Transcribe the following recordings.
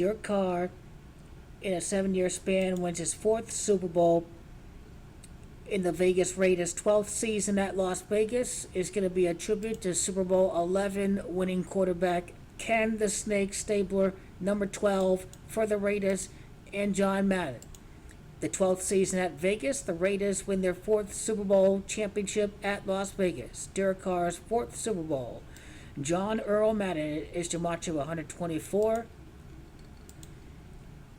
Derek Carr, in a 7-year span, wins his 4th Super Bowl in the Vegas Raiders' 12th season at Las Vegas. Is going to be a tribute to Super Bowl 11 winning quarterback Ken the Snake Stabler, number 12 for the Raiders, and John Madden. The 12th season at Vegas, the Raiders win their 4th Super Bowl championship at Las Vegas. Derek Carr's 4th Super Bowl. John Earl Madden is to march of 124.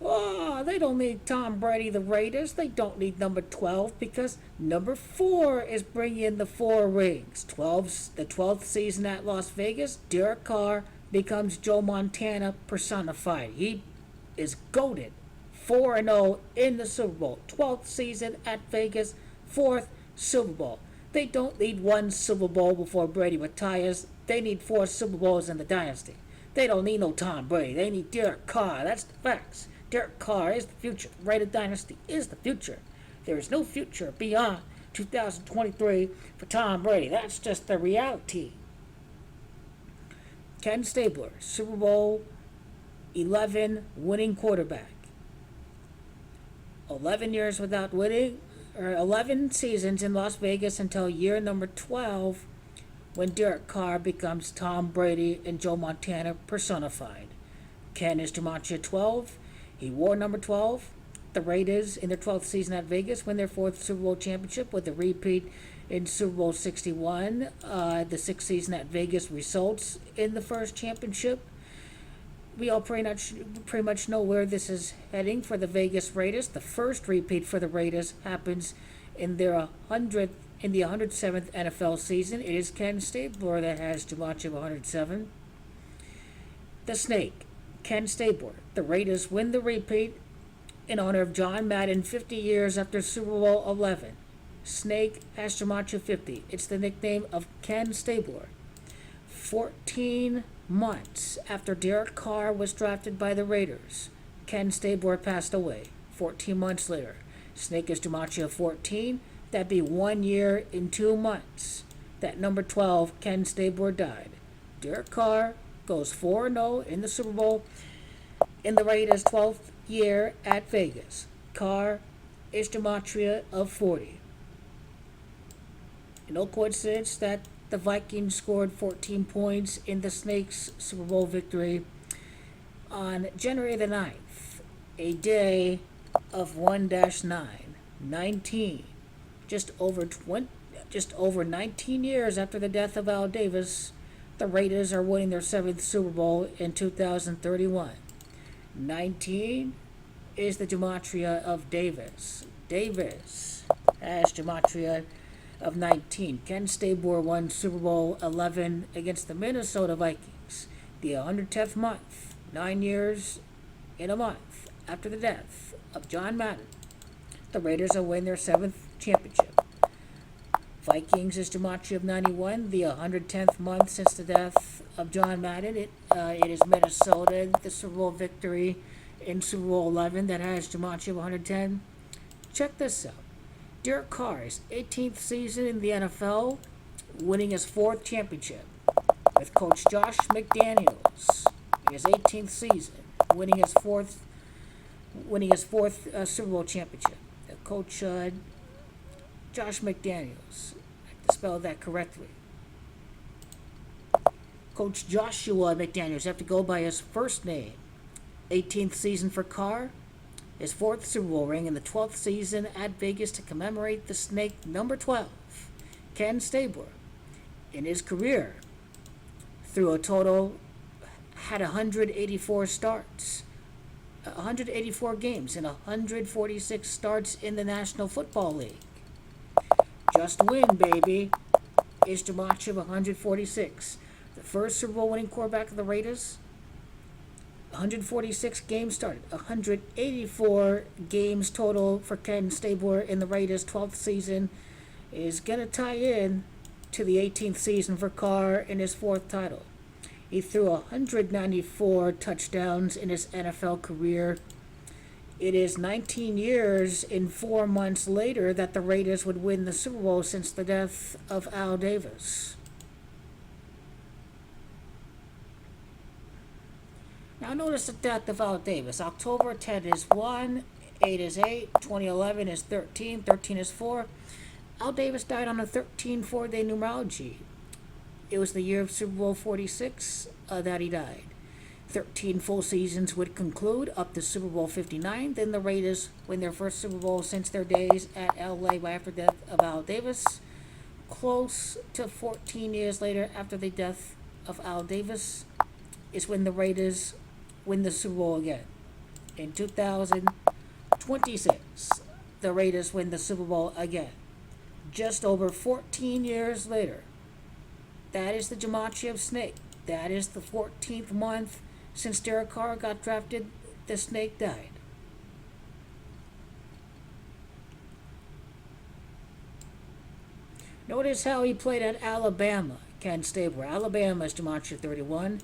Oh, they don't need Tom Brady, the Raiders. They don't need number 12 because number 4 is bringing in the 4 rings. The 12th season at Las Vegas, Derek Carr becomes Joe Montana personified. He is goated. 4-0 in the Super Bowl. 12th season at Vegas, 4th Super Bowl. They don't need 1 Super Bowl before Brady retires. They need 4 Super Bowls in the dynasty. They don't need no Tom Brady. They need Derek Carr. That's the facts. Derek Carr is the future. The Raider dynasty is the future. There is no future beyond 2023 for Tom Brady. That's just the reality. Ken Stabler, Super Bowl 11 winning quarterback. 11 years without winning, or 11 seasons in Las Vegas until year number 12 when Derek Carr becomes Tom Brady and Joe Montana personified. Ken is Gematria 12. He wore number 12. The Raiders, in their 12th season at Vegas, win their 4th Super Bowl championship with a repeat in Super Bowl 61. The 6th season at Vegas results in the first championship. We all pretty much know where this is heading for the Vegas Raiders. The first repeat for the Raiders happens in the 107th NFL season. It is Ken Stabler that has Gematria 107. The Snake, Ken Stabler. The Raiders win the repeat in honor of John Madden 50 years after Super Bowl 11. Snake has Gematria 50. It's the nickname of Ken Stabler. 14 months after Derek Carr was drafted by the Raiders, Ken Stabler passed away. 14 months later, Snake is Gematria 14. That'd be 1 year and 2 months that number 12, Ken Stabler, died. Derek Carr goes 4-0 in the Super Bowl in the Raiders' 12th year at Vegas. Carr is Gematria of 40. No coincidence that the Vikings scored 14 points in the Snakes' Super Bowl victory on January the 9th, a day of 1-9, just over 19 years after the death of Al Davis. The Raiders are winning their 7th Super Bowl in 2031. 19 is the Gematria of Davis. Davis has Gematria of 19. Ken Stabler won Super Bowl 11 against the Minnesota Vikings. The 110th month, 9 years in a month after the death of John Madden. The Raiders will win their 7th championship. Vikings is Gematria of 91. The 110th month since the death of John Madden. It is Minnesota, the Super Bowl victory in Super Bowl 11 that has Gematria of 110. Check this out. Derek Carr's 18th season in the NFL, winning his 4th championship with Coach Josh McDaniels. In his 18th season, winning his fourth Super Bowl championship. Coach Josh McDaniels. I have to spell that correctly. Coach Joshua McDaniels. Have to go by his first name. 18th season for Carr. His 4th Super Bowl ring in the 12th season at Vegas to commemorate the Snake number 12, Ken Stabler. In his career, through a total, had 184 starts, 184 games, and 146 starts in the National Football League. Just win, baby, is Gematria of 146. The first Super Bowl winning quarterback of the Raiders. 146 games started, 184 games total for Ken Stabler in the Raiders' 12th season is going to tie in to the 18th season for Carr in his 4th title. He threw 194 touchdowns in his NFL career. It is 19 years and 4 months later that the Raiders would win the Super Bowl since the death of Al Davis. Now notice the death of Al Davis. October 10 is 1, 8 is 8, 2011 is 13, 13 is 4. Al Davis died on a 13 4-day numerology. It was the year of Super Bowl 46 that he died. 13 full seasons would conclude up to Super Bowl 59. Then the Raiders win their first Super Bowl since their days at LA after the death of Al Davis. Close to 14 years later, after the death of Al Davis, is when the Raiders win the Super Bowl again. In 2026, the Raiders win the Super Bowl again. Just over 14 years later. That is the gematria of snake. That is the 14th month since Derek Carr got drafted. The snake died. Notice how he played at Alabama, Ken Stabler. Alabama is gematria 31.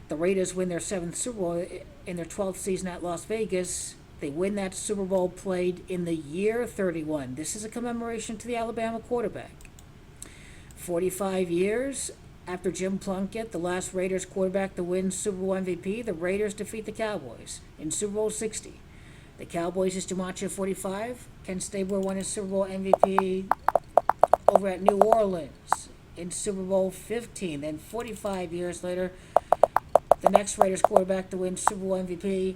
The Raiders win their 7th Super Bowl in their 12th season at Las Vegas. They win that Super Bowl played in the year 31. This is a commemoration to the Alabama quarterback. 45 years after Jim Plunkett, the last Raiders quarterback to win Super Bowl MVP, the Raiders defeat the Cowboys in Super Bowl 60. The Cowboys is gematria 45. Ken Stabler won his Super Bowl MVP over at New Orleans in Super Bowl 15. Then 45 years later, the next Raiders quarterback to win Super Bowl MVP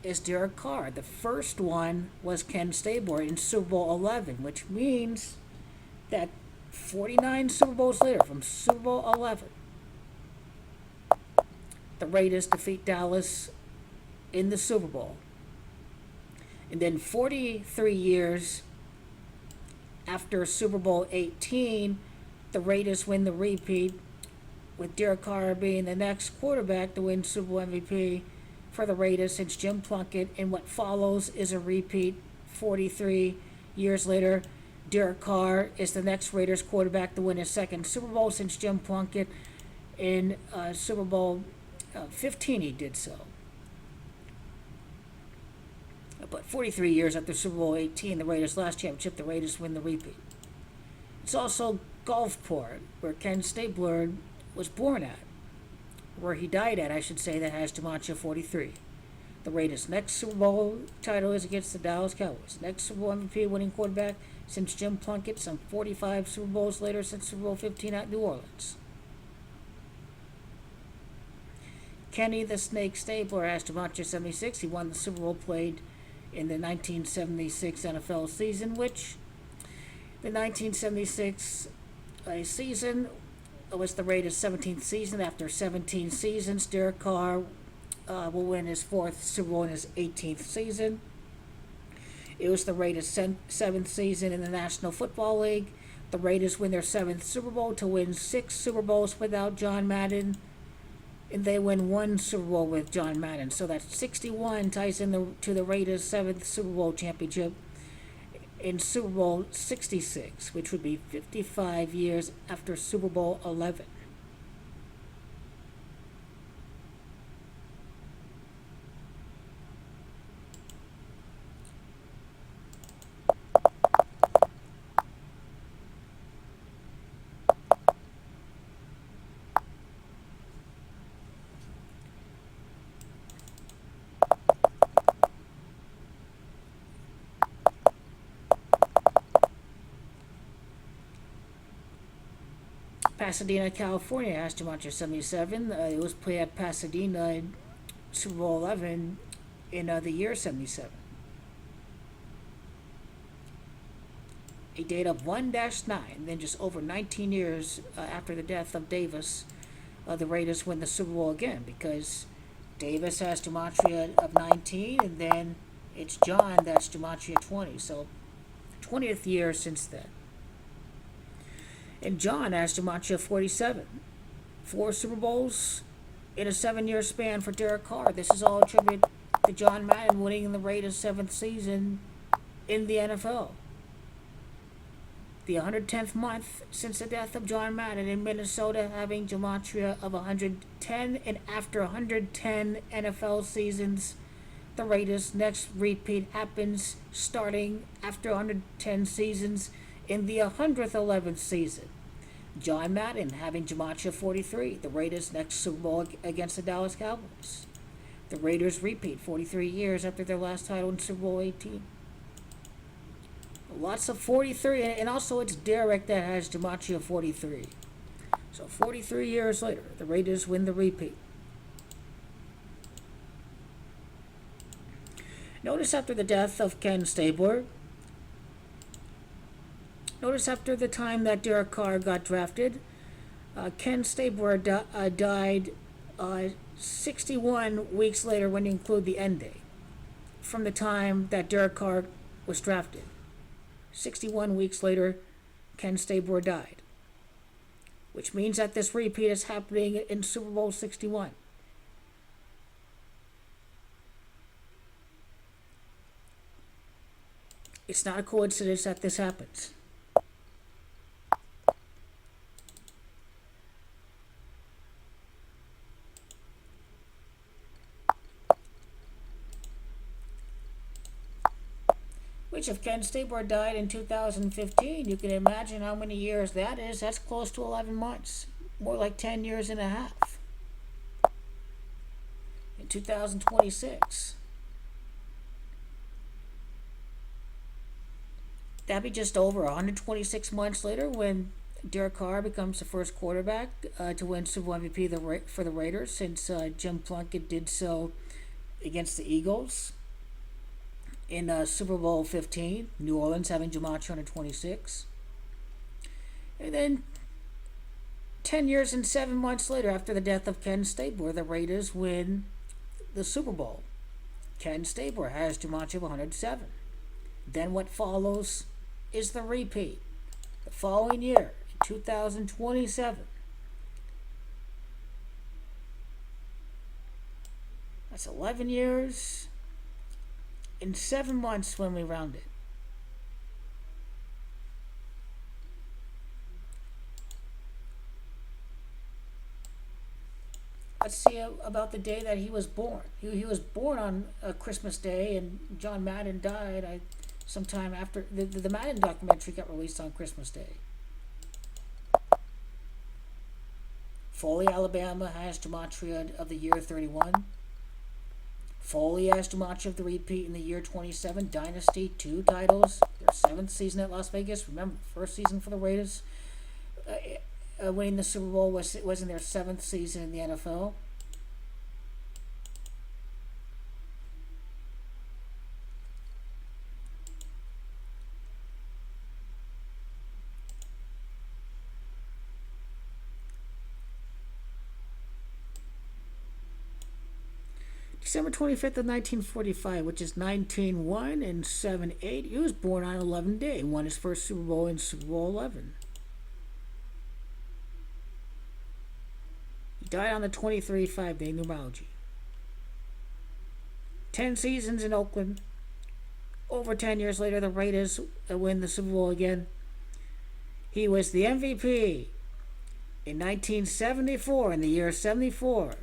is Derek Carr. The first one was Ken Stabler in Super Bowl 11, which means that 49 Super Bowls later, from Super Bowl 11, the Raiders defeat Dallas in the Super Bowl. And then 43 years after Super Bowl 18, the Raiders win the repeat, with Derek Carr being the next quarterback to win Super Bowl MVP for the Raiders since Jim Plunkett. And what follows is a repeat 43 years later. Derek Carr is the next Raiders quarterback to win his 2nd Super Bowl since Jim Plunkett. In Super Bowl 15 he did so. But 43 years after Super Bowl 18, the Raiders' last championship, the Raiders win the repeat. It's also Gulfport, where Ken Stabler was born at, where he died at, I should say, that has gematria 43. The Raiders' next Super Bowl title is against the Dallas Cowboys. Next Super Bowl MVP winning quarterback since Jim Plunkett, some 45 Super Bowls later since Super Bowl 15 at New Orleans. Kenny the Snake Stabler has gematria 76. He won the Super Bowl played in the 1976 NFL season, which the 1976 season was the Raiders' 17th season. After 17 seasons, Derek Carr will win his 4th Super Bowl in his 18th season. It was the Raiders' 7th season in the National Football League. The Raiders win their 7th Super Bowl to win 6 Super Bowls without John Madden. And they win 1 Super Bowl with John Madden. So that 61 ties in to the Raiders' 7th Super Bowl championship in Super Bowl 66, which would be 55 years after Super Bowl 11. Pasadena, California has gematria 77. It was played at Pasadena in Super Bowl 11 in the year 77. A date of 1-9, then just over 19 years after the death of Davis, the Raiders win the Super Bowl again, because Davis has gematria of 19, and then it's John that's gematria 20. So 20th year since then. And John has gematria 47. 4 Super Bowls in a 7-year span for Derek Carr. This is all attributed to John Madden winning the Raiders' 7th season in the NFL. The 110th month since the death of John Madden in Minnesota, having gematria of 110, and after 110 NFL seasons, the Raiders' next repeat happens starting after 110 seasons in the 111th season. John Madden having gematria 43, the Raiders' next Super Bowl against the Dallas Cowboys. The Raiders repeat 43 years after their last title in Super Bowl 18. Lots of 43, and also it's Derek that has DiMaggio 43. So 43 years later, the Raiders win the repeat. Notice after the death of Ken Stabler, notice after the time that Derek Carr got drafted, Ken Stabler died 61 weeks later when you include the end date from the time that Derek Carr was drafted. 61 weeks later, Ken Stabler died, which means that this repeat is happening in Super Bowl 61. It's not a coincidence that this happens. Which, if Ken Stabler died in 2015, you can imagine how many years that is. That's close to 11 months. More like 10 years and a half. In 2026. That'd be just over 126 months later when Derek Carr becomes the first quarterback to win Super Bowl MVP for the Raiders, since Jim Plunkett did so against the Eagles in Super Bowl 15, New Orleans having DiMaggio 126. And then 10 years and 7 months later, after the death of Ken Stabler, the Raiders win the Super Bowl. Ken Stabler has DiMaggio 107. Then what follows is the repeat. The following year, 2027. That's 11 years in 7 months when we round it. Let's see about the day that he was born. He was born on Christmas Day, and John Madden died sometime after. The Madden documentary got released on Christmas Day. Foley, Alabama has DiMaggio of the year 31. Foley has DiMaggio of the repeat in the year 27. Dynasty, 2 titles. Their 7th season at Las Vegas. Remember, first season for the Raiders. Winning the Super Bowl was in their 7th season in the NFL. December 25th of 1945, which is 19-1 and 7-8. He was born on 11 Day, won his first Super Bowl in Super Bowl 11. He died on the 23-5-day numerology. 10 seasons in Oakland. Over 10 years later, the Raiders win the Super Bowl again. He was the MVP in 1974, in the year 74.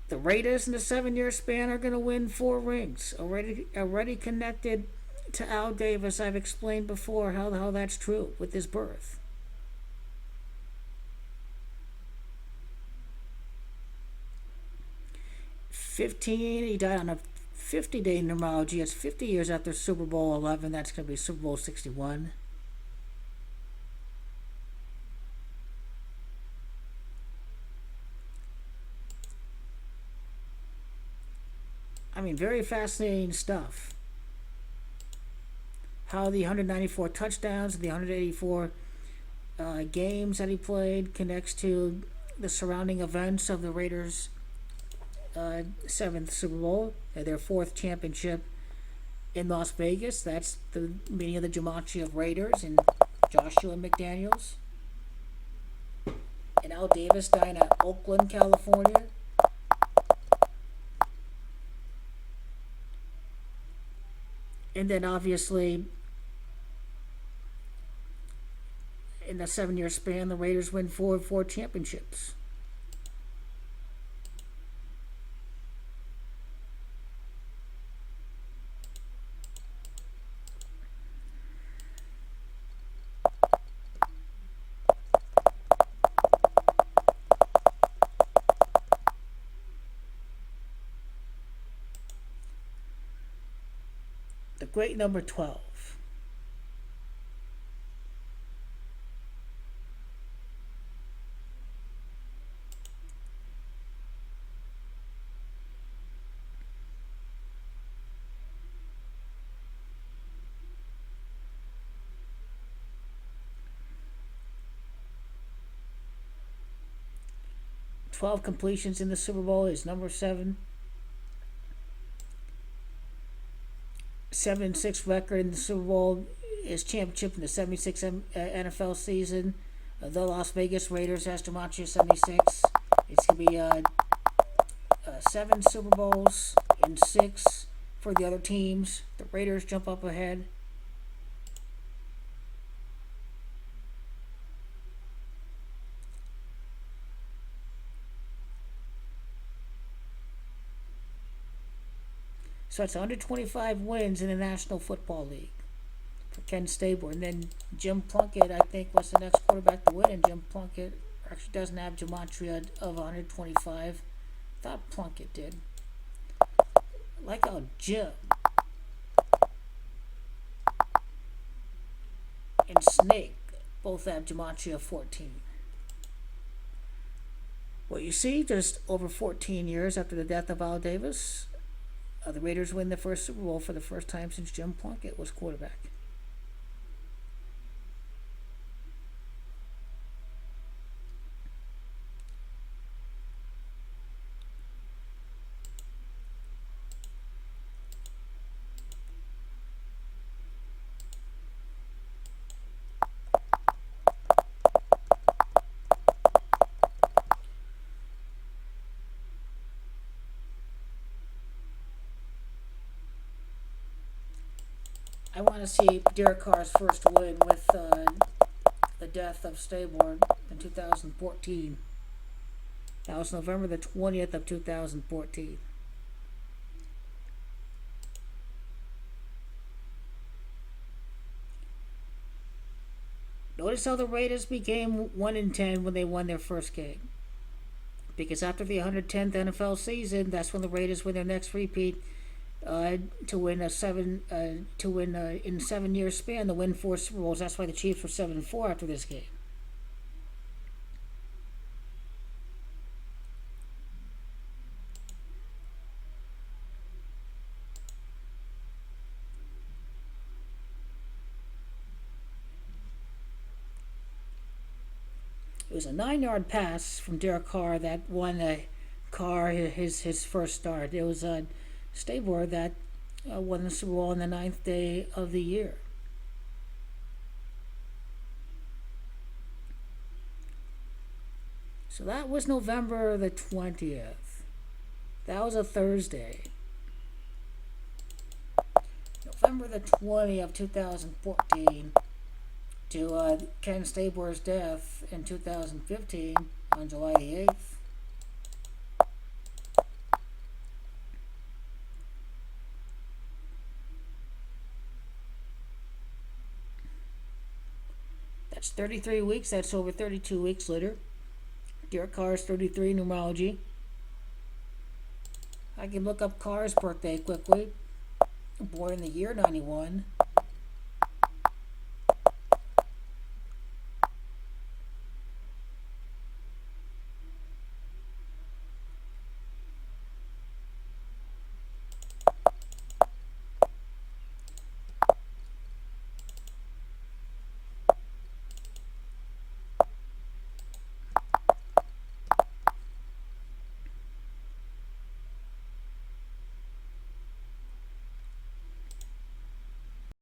The Raiders in the 7-year span are going to win 4 rings. Already connected to Al Davis. I've explained before how that's true with his birth. He died on a 50-day numerology. It's 50 years after Super Bowl 11. That's going to be Super Bowl 61. I mean, very fascinating stuff. How the 194 touchdowns and the 184 games that he played connects to the surrounding events of the Raiders' 7th Super Bowl, their 4th championship in Las Vegas. That's the meaning of the Jumanji of Raiders and Joshua McDaniels. And Al Davis dying at Oakland, California. And then obviously, in the 7-year span, the Raiders win 4 championships. The great number 12. Twelve completions in the Super Bowl is number 7. 7-6 record in the Super Bowl is championship in the 76 NFL season. The Las Vegas Raiders has Gematria 76. It's going to be 7 Super Bowls and 6 for the other teams. The Raiders jump up ahead. So it's 125 wins in the National Football League for Ken Stabler. And then Jim Plunkett, I think, was the next quarterback to win. And Jim Plunkett actually doesn't have gematria of 125. Thought Plunkett did. Like how Jim and Snake both have gematria 14. Well, you see, just over 14 years after the death of Al Davis, the Raiders win the first Super Bowl for the first time since Jim Plunkett was quarterback. I want to see Derek Carr's first win with the death of Stabler in 2014. That was November the 20th of 2014. Notice how the Raiders became 1-10 when they won their first game. Because after the 110th NFL season, that's when the Raiders win their next repeat. To win in 7 year span to win 4 Super Bowls. That's why the Chiefs were 7-4 after this game. It was a 9-yard pass from Derek Carr that won Carr his first start. It was Stabler that won the Super Bowl on the 9th day of the year. So that was November the 20th. That was a Thursday. November the 20th of 2014 to Ken Stabler's death in 2015 on July the 8th. That's 33 weeks. That's over 32 weeks later. Derek Carr's 33 numerology. I can look up Carr's birthday quickly. Born in the year 91.